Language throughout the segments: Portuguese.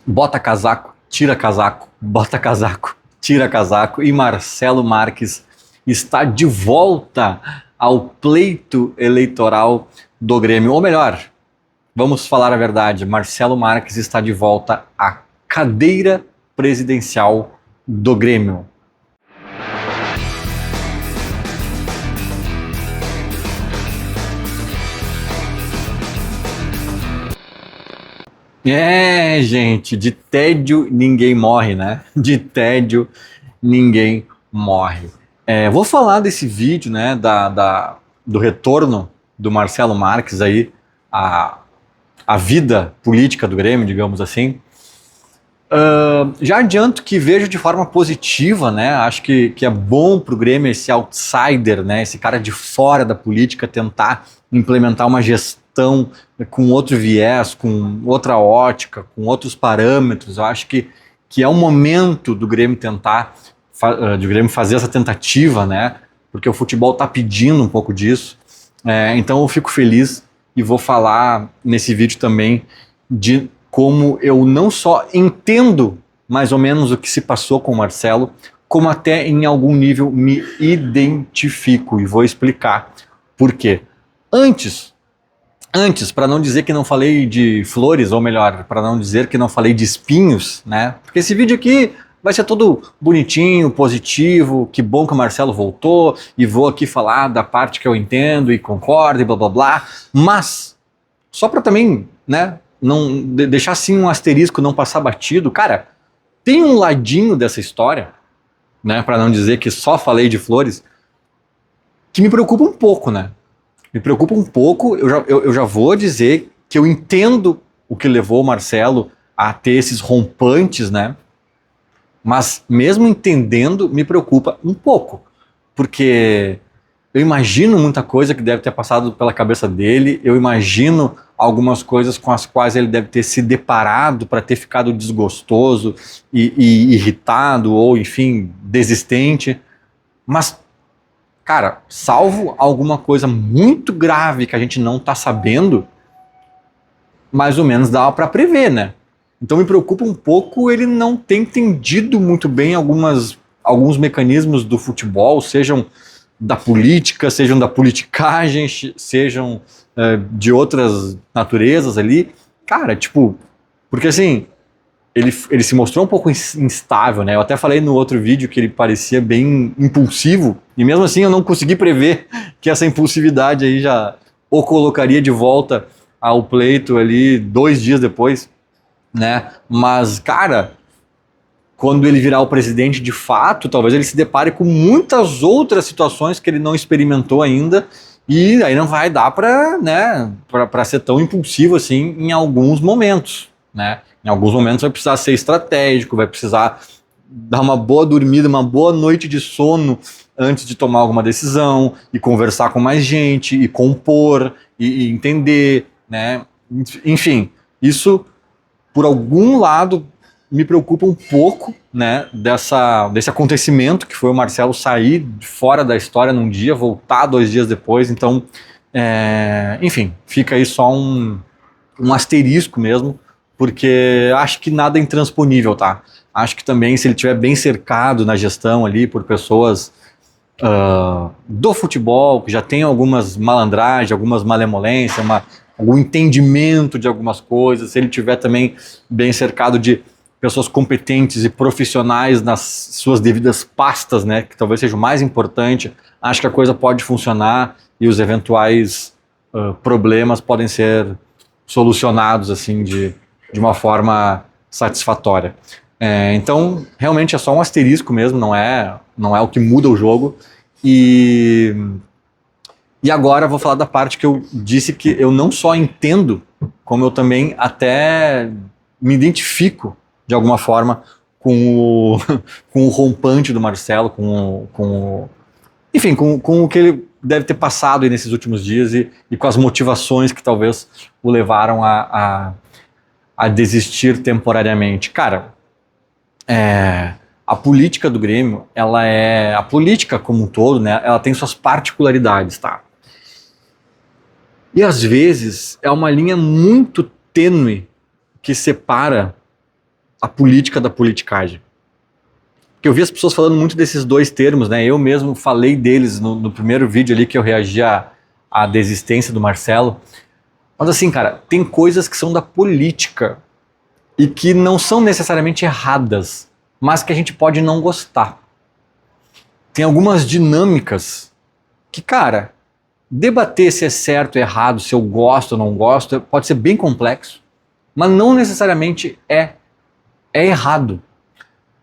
bota casaco, tira casaco, bota casaco, tira casaco, e Marcelo Marques está de volta ao pleito eleitoral do Grêmio. Ou melhor, vamos falar a verdade, Marcelo Marques está de volta à cadeira presidencial do Grêmio. É, gente, de tédio ninguém morre, né? De tédio ninguém morre. Vou falar desse vídeo, né, do retorno do Marcelo Marques aí à, à vida política do Grêmio, digamos assim. Já adianto que vejo de forma positiva, né? Acho que é bom para o Grêmio esse outsider, né? Esse cara de fora da política tentar implementar uma gestão com outro viés, com outra ótica, com outros parâmetros. Eu acho que é o momento do Grêmio tentar, do Grêmio fazer essa tentativa, né? Porque o futebol está pedindo um pouco disso. Então eu fico feliz e vou falar nesse vídeo também de como eu não só entendo mais ou menos o que se passou com o Marcelo, como até em algum nível me identifico, e vou explicar por quê. Antes, para não dizer que não falei de flores, ou melhor, para não dizer que não falei de espinhos, né? Porque esse vídeo aqui vai ser todo bonitinho, positivo, que bom que o Marcelo voltou, e vou aqui falar da parte que eu entendo e concordo e blá blá blá, mas só para também, né, não deixar assim um asterisco, não passar batido, cara, tem um ladinho dessa história, né, para não dizer que só falei de flores, que me preocupa um pouco, né? Me preocupa um pouco, eu já vou dizer que eu entendo o que levou o Marcelo a ter esses rompantes, né? Mas mesmo entendendo, me preocupa um pouco, porque eu imagino muita coisa que deve ter passado pela cabeça dele, eu imagino algumas coisas com as quais ele deve ter se deparado para ter ficado desgostoso e irritado, ou enfim, desistente. Mas, cara, salvo alguma coisa muito grave que a gente não está sabendo, mais ou menos dava para prever, né? Então me preocupa um pouco ele não ter entendido muito bem alguns mecanismos do futebol, sejam da política, sejam da politicagem, sejam de outras naturezas ali. Cara, tipo, porque assim, ele se mostrou um pouco instável, né? Eu até falei no outro vídeo que ele parecia bem impulsivo, e mesmo assim eu não consegui prever que essa impulsividade aí já o colocaria de volta ao pleito ali 2 dias depois, né? Mas, cara, quando ele virar o presidente de fato, talvez ele se depare com muitas outras situações que ele não experimentou ainda, e aí não vai dar para, né, para ser tão impulsivo assim em alguns momentos, né? Em alguns momentos vai precisar ser estratégico, vai precisar dar uma boa dormida, uma boa noite de sono antes de tomar alguma decisão, e conversar com mais gente, e compor, e entender, né? Enfim, isso por algum lado me preocupa um pouco, né, desse acontecimento que foi o Marcelo sair fora da história num dia, voltar 2 dias depois. Então, enfim, fica aí só um asterisco mesmo, porque acho que nada é intransponível, tá? Acho que também, se ele estiver bem cercado na gestão ali por pessoas do futebol, que já tem algumas malandragens, algumas malemolências, algum entendimento de algumas coisas, se ele tiver também bem cercado de pessoas competentes e profissionais nas suas devidas pastas, né, que talvez seja o mais importante, acho que a coisa pode funcionar e os eventuais problemas podem ser solucionados assim de uma forma satisfatória. Então, realmente é só um asterisco mesmo, não é o que muda o jogo. E agora eu vou falar da parte que eu disse que eu não só entendo, como eu também até me identifico de alguma forma com com o rompante do Marcelo, enfim, com o que ele deve ter passado aí nesses últimos dias, e com as motivações que talvez o levaram a desistir temporariamente. Cara, a política do Grêmio, a política como um todo, né, ela tem suas particularidades, tá? E às vezes é uma linha muito tênue que separa a política da politicagem. Porque eu vi as pessoas falando muito desses dois termos, né? Eu mesmo falei deles no primeiro vídeo ali que eu reagi à desistência do Marcelo. Mas assim, cara, tem coisas que são da política e que não são necessariamente erradas, mas que a gente pode não gostar. Tem algumas dinâmicas que, cara, debater se é certo ou errado, se eu gosto ou não gosto, pode ser bem complexo, mas não necessariamente é errado.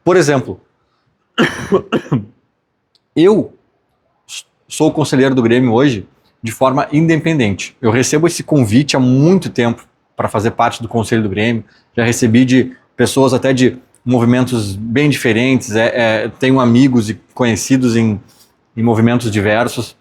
Por exemplo, eu sou conselheiro do Grêmio hoje de forma independente. Eu recebo esse convite há muito tempo para fazer parte do conselho do Grêmio. Já recebi de pessoas até de movimentos bem diferentes. Tenho amigos e conhecidos em movimentos diversos.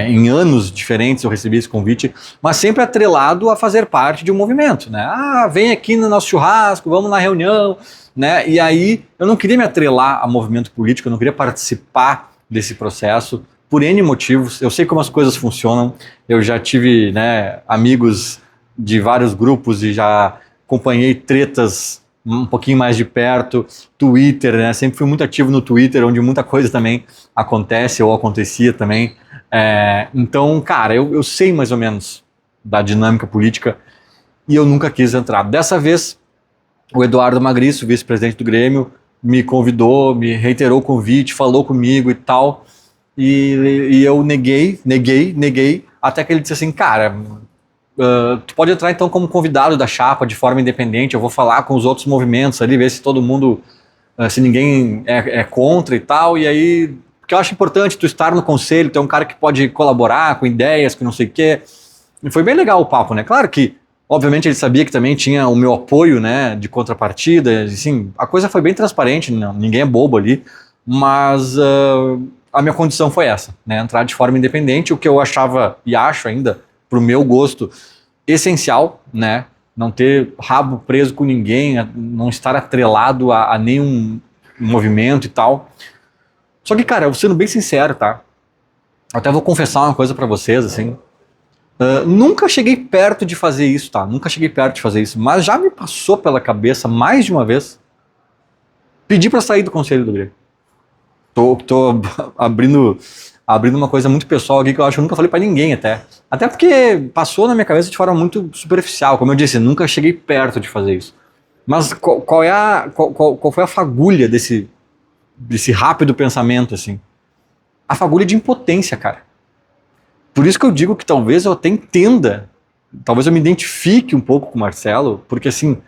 Em anos diferentes eu recebi esse convite, mas sempre atrelado a fazer parte de um movimento, né? Ah, vem aqui no nosso churrasco, vamos na reunião, né? E aí eu não queria me atrelar a movimento político, eu não queria participar desse processo por N motivos. Eu sei como as coisas funcionam, eu já tive, né, amigos de vários grupos e já acompanhei tretas um pouquinho mais de perto, Twitter, né? Sempre fui muito ativo no Twitter, onde muita coisa também acontece ou acontecia também. Então, cara, eu sei mais ou menos da dinâmica política e eu nunca quis entrar. Dessa vez, o Eduardo Magriço, vice-presidente do Grêmio, me convidou, me reiterou o convite, falou comigo e tal, e eu neguei, até que ele disse assim, cara, tu pode entrar então como convidado da chapa de forma independente, eu vou falar com os outros movimentos ali, ver se todo mundo, se ninguém é contra e tal, e aí... Porque eu acho importante tu estar no conselho, ter um cara que pode colaborar com ideias, que não sei o quê. E foi bem legal o papo, né? Claro que, obviamente, ele sabia que também tinha o meu apoio, né, de contrapartida. Assim, a coisa foi bem transparente, não, ninguém é bobo ali. Mas a minha condição foi essa, né? Entrar de forma independente, o que eu achava e acho ainda, pro meu gosto, essencial, né? Não ter rabo preso com ninguém, não estar atrelado a nenhum movimento e tal. Só que, cara, eu sendo bem sincero, tá? Eu até vou confessar uma coisa pra vocês, assim. Nunca cheguei perto de fazer isso, tá? Nunca cheguei perto de fazer isso. Mas já me passou pela cabeça, mais de uma vez, pedir pra sair do conselho do Grêmio. Tô abrindo uma coisa muito pessoal aqui que eu acho que eu nunca falei pra ninguém até. Até porque passou na minha cabeça de forma muito superficial. Como eu disse, nunca cheguei perto de fazer isso. Mas qual foi a fagulha desse rápido pensamento, assim? A fagulha de impotência, cara. Por isso que eu digo que talvez eu até entenda, talvez eu me identifique um pouco com o Marcelo, porque assim,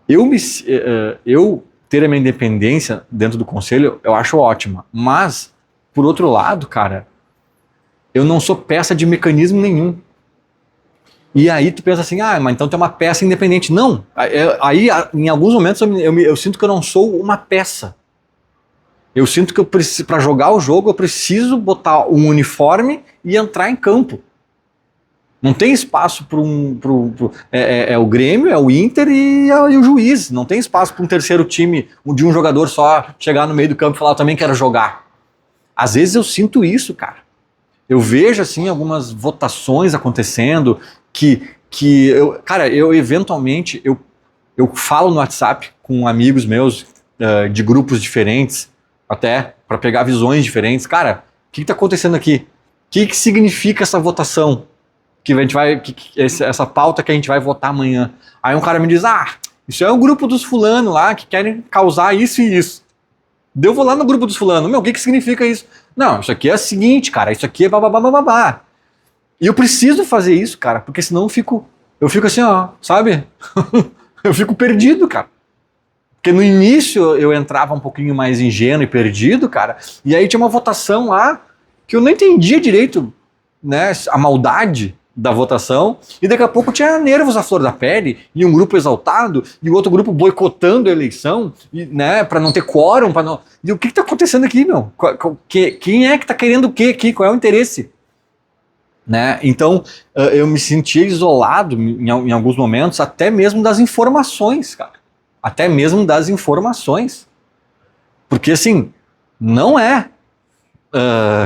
eu ter a minha independência dentro do conselho, eu acho ótima. Mas, por outro lado, cara, eu não sou peça de mecanismo nenhum. E aí tu pensa assim, mas então tu é uma peça independente. Não, aí em alguns momentos eu sinto que eu não sou uma peça. Eu sinto que para jogar o jogo eu preciso botar um uniforme e entrar em campo. Não tem espaço para o Grêmio, é o Inter e o juiz. Não tem espaço para um terceiro time de um jogador só chegar no meio do campo e falar, eu também quero jogar. Às vezes eu sinto isso, cara. Eu vejo assim algumas votações acontecendo eu eventualmente eu falo no WhatsApp com amigos meus de grupos diferentes, até para pegar visões diferentes. Cara, o que está acontecendo aqui? O que significa essa votação? Que a gente vai, essa pauta que a gente vai votar amanhã. Aí um cara me diz, isso é o grupo dos fulano lá que querem causar isso e isso. Eu vou lá no grupo dos fulano, o que significa isso? Não, isso aqui é o seguinte, cara, isso aqui é babá. E eu preciso fazer isso, cara, porque senão eu fico assim, sabe? Eu fico perdido, cara. Porque no início eu entrava um pouquinho mais ingênuo e perdido, cara, e aí tinha uma votação lá que eu não entendia direito, né, a maldade da votação, e daqui a pouco tinha nervos à flor da pele, e um grupo exaltado, e o outro grupo boicotando a eleição, e, né, para não ter quórum, para não... E o que tá acontecendo aqui, meu? Quem é que tá querendo o quê aqui? Qual é o interesse? Né? Então, eu me sentia isolado em alguns momentos, até mesmo das informações, cara. Até mesmo das informações. Porque, assim, não é...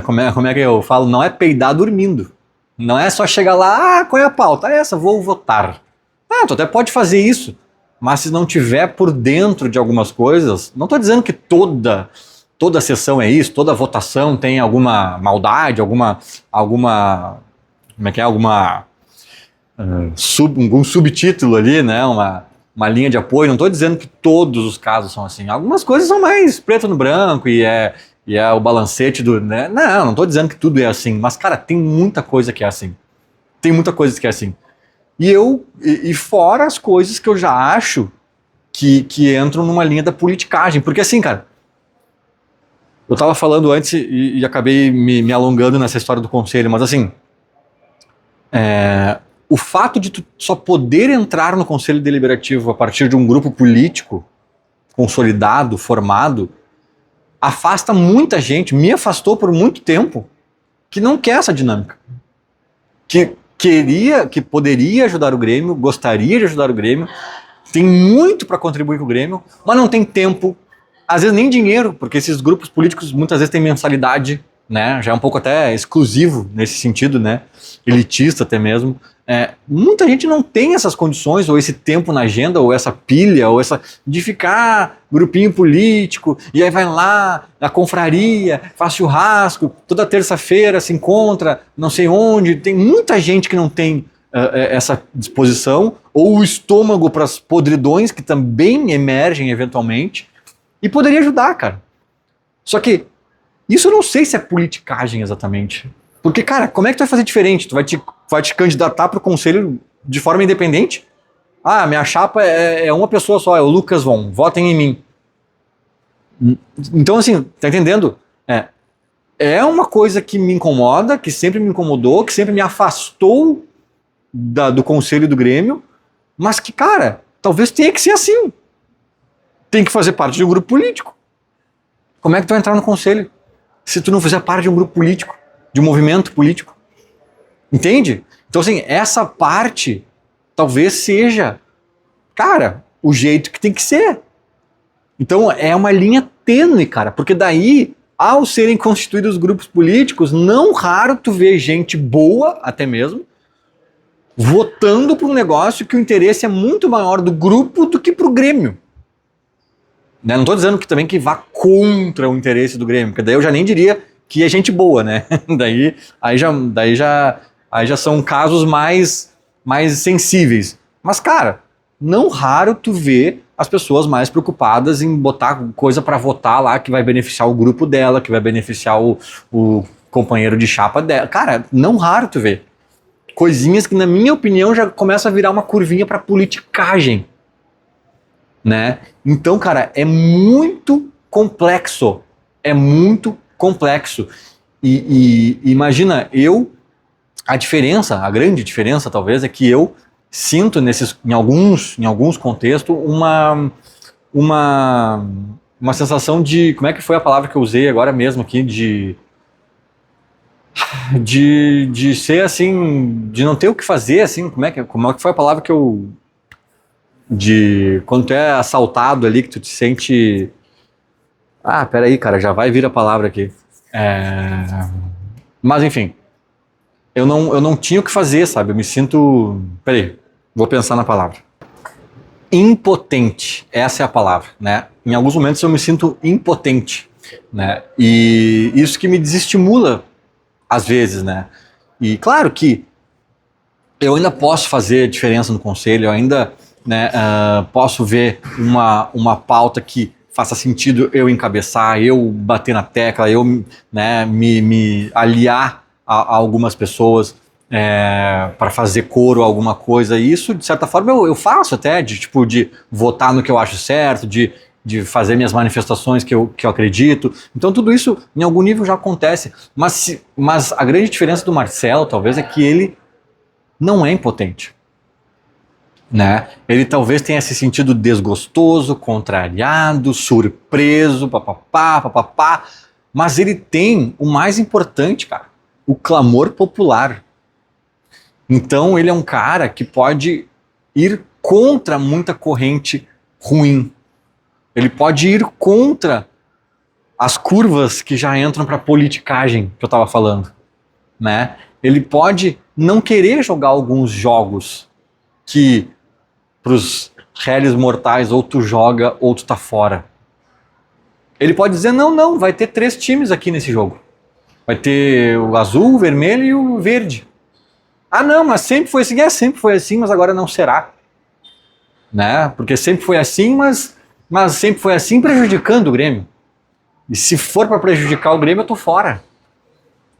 como é que eu falo? Não é peidar dormindo. Não é só chegar lá, qual é a pauta? É essa, vou votar. Tu até pode fazer isso, mas se não tiver por dentro de algumas coisas, não estou dizendo que toda sessão é isso, toda votação tem alguma maldade, alguma como é que é, alguma algum subtítulo ali, né, uma linha de apoio. Não estou dizendo que todos os casos são assim. Algumas coisas são mais preto no branco e é o balancete do, né? Não estou dizendo que tudo é assim, mas cara, tem muita coisa que é assim. Tem muita coisa que é assim. E fora as coisas que eu já acho que entram numa linha da politicagem. Porque assim, cara, eu tava falando antes e acabei me alongando nessa história do conselho, mas assim, o fato de tu só poder entrar no conselho deliberativo a partir de um grupo político consolidado, formado, afasta muita gente, me afastou por muito tempo, que não quer essa dinâmica. Que poderia ajudar o Grêmio, gostaria de ajudar o Grêmio, tem muito para contribuir com o Grêmio, mas não tem tempo, às vezes nem dinheiro, porque esses grupos políticos muitas vezes têm mensalidade, né? Já é um pouco até exclusivo nesse sentido, né? Elitista até mesmo. Muita gente não tem essas condições, ou esse tempo na agenda, ou essa pilha, ou essa de ficar grupinho político, e aí vai lá na confraria, faz churrasco, toda terça-feira se encontra, não sei onde. Tem muita gente que não tem essa disposição, ou o estômago para as podridões que também emergem eventualmente, e poderia ajudar, cara. Só que isso eu não sei se é politicagem exatamente. Porque, cara, como é que tu vai fazer diferente? Tu vai te candidatar para o conselho de forma independente? Ah, minha chapa é uma pessoa só, é o Lucas Von, votem em mim. Então, assim, tá entendendo? É uma coisa que me incomoda, que sempre me incomodou, que sempre me afastou do conselho do Grêmio, mas que, cara, talvez tenha que ser assim. Tem que fazer parte de um grupo político. Como é que tu vai entrar no conselho se tu não fizer parte de um grupo político, de um movimento político? Entende? Então, assim, essa parte talvez seja, cara, o jeito que tem que ser. Então, é uma linha tênue, cara, porque daí, ao serem constituídos grupos políticos, não raro tu vê gente boa, até mesmo, votando por um negócio que o interesse é muito maior do grupo do que pro Grêmio. Né? Não estou dizendo que também que vá contra o interesse do Grêmio, porque daí eu já nem diria que é gente boa, né? Aí já são casos mais sensíveis. Mas, cara, não raro tu vê as pessoas mais preocupadas em botar coisa para votar lá que vai beneficiar o grupo dela, que vai beneficiar o companheiro de chapa dela. Cara, não raro tu vê. Coisinhas que, na minha opinião, já começa a virar uma curvinha para politicagem. Né? Então, cara, é muito complexo. É muito complexo. E imagina, a grande diferença talvez é que eu sinto em alguns contextos uma sensação de, como é que foi a palavra que eu usei agora mesmo aqui, de ser assim, de não ter o que fazer, assim, como é que foi a palavra que eu... quando tu é assaltado ali, que tu te sente... Ah, peraí, cara, já vai vir a palavra aqui. Mas, enfim, eu não tinha o que fazer, sabe? Eu me sinto... Peraí, vou pensar na palavra. Impotente, essa é a palavra, né? Em alguns momentos eu me sinto impotente, né? E isso que me desestimula, às vezes, né? E claro que eu ainda posso fazer diferença no conselho, eu ainda... Né, posso ver uma pauta que faça sentido eu encabeçar, eu bater na tecla, eu, né, me aliar a algumas pessoas para fazer coro a alguma coisa. E isso, de certa forma, eu faço até, de votar no que eu acho certo, de fazer minhas manifestações que eu acredito. Então tudo isso, em algum nível, já acontece. Mas a grande diferença do Marcelo, talvez, é que ele não é impotente. Né? Ele talvez tenha se sentido desgostoso, contrariado, surpreso, papapá, mas ele tem o mais importante, cara, o clamor popular. Então ele é um cara que pode ir contra muita corrente ruim. Ele pode ir contra as curvas que já entram para a politicagem que eu estava falando, né? Ele pode não querer jogar alguns jogos que para os réis mortais, ou tu joga ou tu tá fora. Ele pode dizer, não, vai ter 3 times aqui nesse jogo. Vai ter o azul, o vermelho e o verde. Ah não, mas sempre foi assim. Sempre foi assim, mas agora não será. Né? Porque sempre foi assim, mas sempre foi assim prejudicando o Grêmio. E se for para prejudicar o Grêmio, eu tô fora.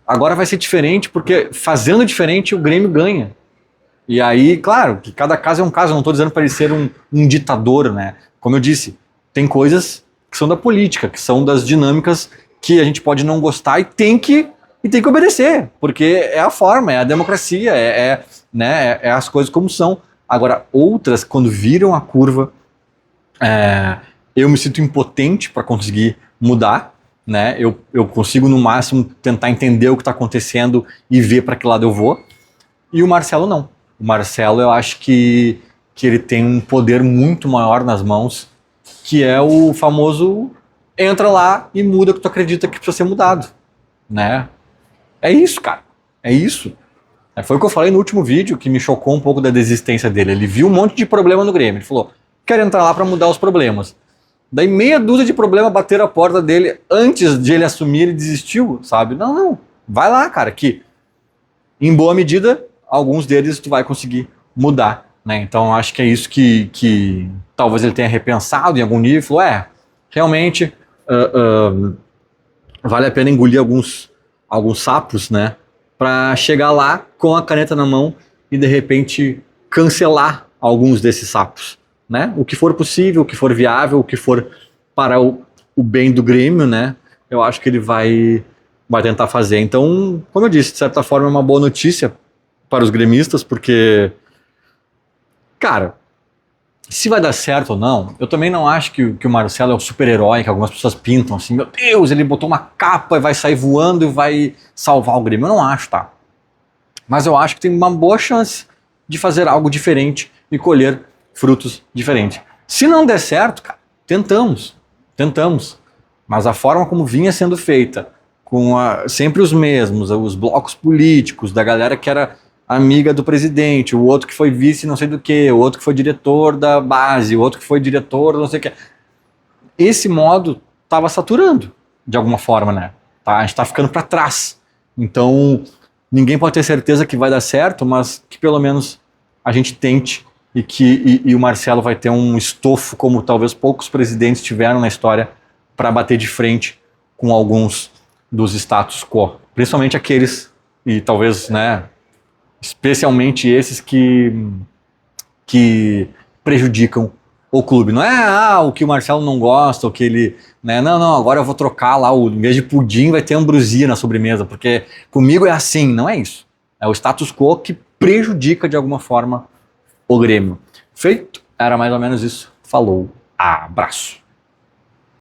Agora vai ser diferente, porque fazendo diferente o Grêmio ganha. E aí, claro, que cada caso é um caso, eu não estou dizendo para ele ser um ditador, né? Como eu disse, tem coisas que são da política, que são das dinâmicas que a gente pode não gostar e tem que obedecer, porque é a forma, é a democracia, né, é as coisas como são. Agora, outras, quando viram a curva, eu me sinto impotente para conseguir mudar, né? Eu consigo, no máximo, tentar entender o que está acontecendo e ver para que lado eu vou. E o Marcelo não. O Marcelo, eu acho que ele tem um poder muito maior nas mãos, que é o famoso entra lá e muda o que tu acredita que precisa ser mudado, né? É isso, cara. É isso. Foi o que eu falei no último vídeo, que me chocou um pouco da desistência dele. Ele viu um monte de problema no Grêmio. Ele falou, quero entrar lá para mudar os problemas. Daí meia dúzia de problemas bateram a porta dele antes de ele assumir, ele desistiu, sabe? Não. Vai lá, cara, que em boa medida alguns deles tu vai conseguir mudar, né? Então acho que é isso que talvez ele tenha repensado em algum nível, falou, realmente vale a pena engolir alguns sapos, né? Para chegar lá com a caneta na mão e de repente cancelar alguns desses sapos, né? O que for possível, o que for viável, o que for para o bem do Grêmio, né? Eu acho que ele vai tentar fazer. Então, como eu disse, de certa forma é uma boa notícia para os gremistas, porque, cara, se vai dar certo ou não, eu também não acho que o Marcelo é o super-herói que algumas pessoas pintam assim, meu Deus, ele botou uma capa e vai sair voando e vai salvar o Grêmio. Eu não acho, tá? Mas eu acho que tem uma boa chance de fazer algo diferente e colher frutos diferentes. Se não der certo, cara, tentamos. Mas a forma como vinha sendo feita, com sempre os mesmos, os blocos políticos, da galera que era amiga do presidente, o outro que foi vice não sei do que, o outro que foi diretor da base, o outro que foi diretor não sei o que. Esse modo estava saturando, de alguma forma, né? Tá? A gente tá ficando para trás. Então, ninguém pode ter certeza que vai dar certo, mas que pelo menos a gente tente e o Marcelo vai ter um estofo como talvez poucos presidentes tiveram na história para bater de frente com alguns dos status quo. Principalmente aqueles, e talvez, né, especialmente esses que prejudicam o clube. Não é o que o Marcelo não gosta, o que ele... Né, não, agora eu vou trocar lá, em vez de pudim vai ter ambrosia na sobremesa, porque comigo é assim. Não é isso. É o status quo que prejudica de alguma forma o Grêmio. Feito? Era mais ou menos isso. Falou. Abraço.